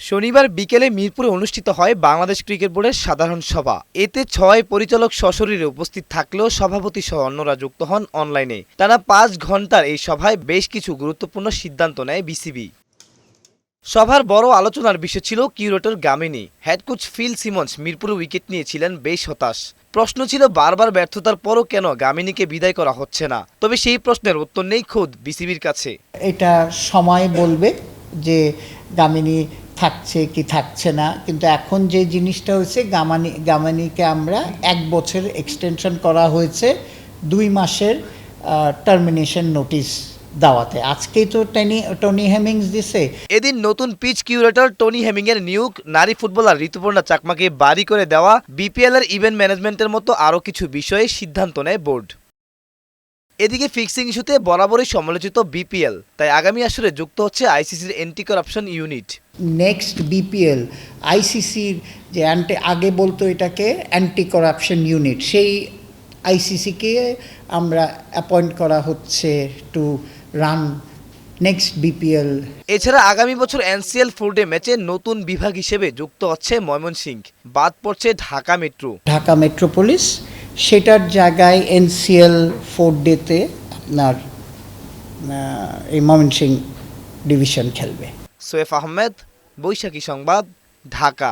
শনিবার বিকেলে মিরপুরে অনুষ্ঠিত হয় বাংলাদেশ ক্রিকেট বোর্ডের সাধারণ সভা। এতে ৬ পরিচালক সশরীরে উপস্থিত থাকলেও সভাপতি সহ অন্যরা যুক্ত হন অনলাইনে। টানা ৫ ঘণ্টার এই সভায় বেশ কিছু গুরুত্বপূর্ণ সিদ্ধান্ত নেয় বিসিবি। সভার বড় আলোচনার বিষয় ছিল curator Gamini. Head coach Phil Simmons মিরপুরে উইকেট নিয়েছিলেন বেশ হতাশ। প্রশ্ন ছিল বারবার ব্যর্থতার পরও কেন গামিনীকে বিদায় করা হচ্ছে না। তবে সেই প্রশ্নের উত্তর নেই খোদ বিসিবির কাছে। এটা সময় বলবে যে গামিনী থাকছে কি থাকছে না, কিন্তু এখন যে জিনিসটা হয়েছে গামিনীকে আমরা 1 বছর এক্সটেনশন করা হয়েছে 2 মাসের টার্মিনেশন নোটিশ দেওয়াতে। আজকেই তো টনি হেমিংস দিছে। এদিন নতুন পিচ কিউরেটর টনি হেমিংয়ের নিয়োগ, নারী ফুটবলার ঋতুপর্ণা চাকমাকে বাড়ি করে দেওয়া, বিপিএল এর ইভেন্ট ম্যানেজমেন্টের মতো আরও কিছু বিষয়ে সিদ্ধান্ত নেয় বোর্ড। এদিকে ফিক্সিং ইস্যুতে বরাবরই সমালোচিত বিপিএল, তাই আগামী আসরে যুক্ত হচ্ছে আইসিসির anti corruption unit. Next BPL আইসিসির যে আগে বলতো এটাকে অ্যান্টি করাপশন ইউনিট, সেই আইসিসিকে আমরা অ্যাপয়েন্ট করা হচ্ছে টু রান নেক্সট বিপিএল। এছাড়া আগামী বছর এনসিএল 4 ডে ম্যাচে নতুন বিভাগ হিসেবে যুক্ত হচ্ছে ময়মনসিংহ, বাদ পড়ছে ঢাকা মেট্রো। ঢাকা মেট্রোপলিস সেটার জায়গায় এনসিএল 4 ডেতে আপনার এই ময়মনসিংহ ডিভিশন খেলবে। সোয়েফ আহমেদ, বৈশাখী সংবাদ, ঢাকা।